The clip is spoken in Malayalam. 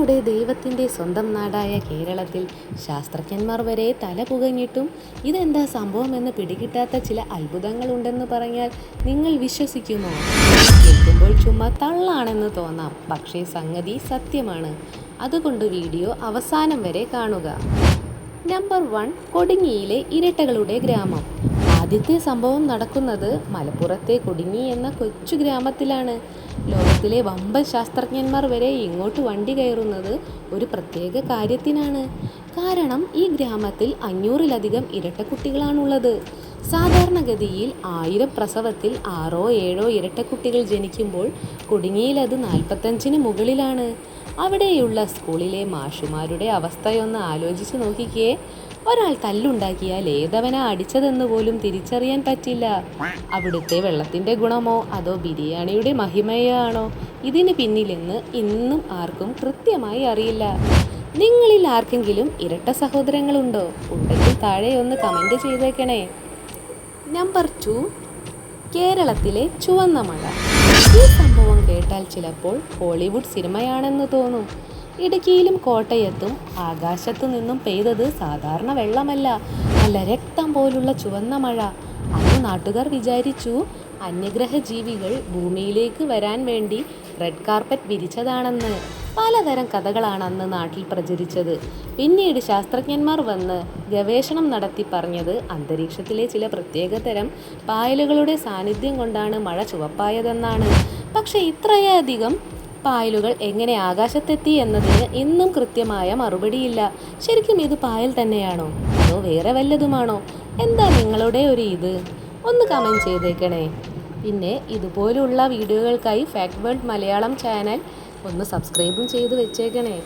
നമ്മുടെ ദൈവത്തിൻ്റെ സ്വന്തം നാടായ കേരളത്തിൽ ശാസ്ത്രജ്ഞന്മാർ വരെ തല പുകഞ്ഞിട്ടും ഇതെന്താ സംഭവമെന്ന് പിടികിട്ടാത്ത ചില അത്ഭുതങ്ങളുണ്ടെന്ന് പറഞ്ഞാൽ നിങ്ങൾ വിശ്വസിക്കുമോ? കേൾക്കുമ്പോൾ ചുമ്മാ തള്ളാണെന്ന് തോന്നാം, പക്ഷേ സംഗതി സത്യമാണ്. അതുകൊണ്ട് വീഡിയോ അവസാനം വരെ കാണുക. നമ്പർ 1, കൊടിഞ്ഞിയിലെ ഇരട്ടകളുടെ ഗ്രാമം. ആദ്യത്തെ സംഭവം നടക്കുന്നത് മലപ്പുറത്തെ കൊടിഞ്ഞി എന്ന കൊച്ചു ഗ്രാമത്തിലാണ്. ലോകത്തിലെ വമ്പൻ ശാസ്ത്രജ്ഞന്മാർ വരെ ഇങ്ങോട്ട് വണ്ടി കയറുന്നത് ഒരു പ്രത്യേക കാര്യത്തിനാണ്. കാരണം ഈ ഗ്രാമത്തിൽ 500-ലധികം ഇരട്ടക്കുട്ടികളാണുള്ളത്. സാധാരണഗതിയിൽ 1000 പ്രസവത്തിൽ 6-7 ഇരട്ടക്കുട്ടികൾ ജനിക്കുമ്പോൾ കൊടിഞ്ഞിയിൽ അത് 45-ന് മുകളിലാണ്. അവിടെയുള്ള സ്കൂളിലെ മാഷുമാരുടെ അവസ്ഥയൊന്ന് ആലോചിച്ച് നോക്കിക്കേ. ഒരാൾ തല്ലുണ്ടാക്കിയാൽ ഏതവനാ അടിച്ചതെന്ന് പോലും തിരിച്ചറിയാൻ പറ്റില്ല. അവിടുത്തെ വെള്ളത്തിൻ്റെ ഗുണമോ അതോ ബിരിയാണിയുടെ മഹിമയോ ആണോ ഇതിന് പിന്നിലെന്ന് ഇന്നും ആർക്കും കൃത്യമായി അറിയില്ല. നിങ്ങളിൽ ആർക്കെങ്കിലും ഇരട്ട സഹോദരങ്ങളുണ്ടോ? ഉണ്ടെങ്കിൽ താഴെ ഒന്ന് കമൻറ്റ് ചെയ്തേക്കണേ. നമ്പർ 2, കേരളത്തിലെ ചുവന്ന മഴ. ഈ സംഭവം കേട്ടാൽ ചിലപ്പോൾ ഹോളിവുഡ് സിനിമയാണെന്ന് തോന്നും. ഇടുക്കിയിലും കോട്ടയത്തും ആകാശത്തു നിന്നും പെയ്തത് സാധാരണ വെള്ളമല്ല, നല്ല രക്തം പോലുള്ള ചുവന്ന മഴ. അന്ന് നാട്ടുകാർ വിചാരിച്ചു അന്യഗ്രഹ ജീവികൾ ഭൂമിയിലേക്ക് വരാൻ വേണ്ടി റെഡ് കാർപ്പറ്റ് വിരിച്ചതാണെന്ന്. പലതരം കഥകളാണ് അന്ന് നാട്ടിൽ പ്രചരിച്ചത്. പിന്നീട് ശാസ്ത്രജ്ഞന്മാർ വന്ന് ഗവേഷണം നടത്തി പറഞ്ഞത് അന്തരീക്ഷത്തിലെ ചില പ്രത്യേകതരം പായലുകളുടെ സാന്നിധ്യം കൊണ്ടാണ് മഴ ചുവപ്പായതെന്നാണ്. പക്ഷേ ഇത്രയധികം പായലുകൾ എങ്ങനെ ആകാശത്തെത്തി എന്നതിന് ഇന്നും കൃത്യമായ മറുപടിയില്ല. ശരിക്കും ഇത് പായൽ തന്നെയാണോ അതോ വേറെ വല്ലതുമാണോ? എന്താ നിങ്ങളുടെ ഇത്? ഒന്ന് കമൻറ്റ് ചെയ്തേക്കണേ. പിന്നെ ഇതുപോലുള്ള വീഡിയോകൾക്കായി ഫാക്ട് വേൾഡ് മലയാളം ചാനൽ ഒന്ന് സബ്സ്ക്രൈബും ചെയ്ത് വെച്ചേക്കണേ.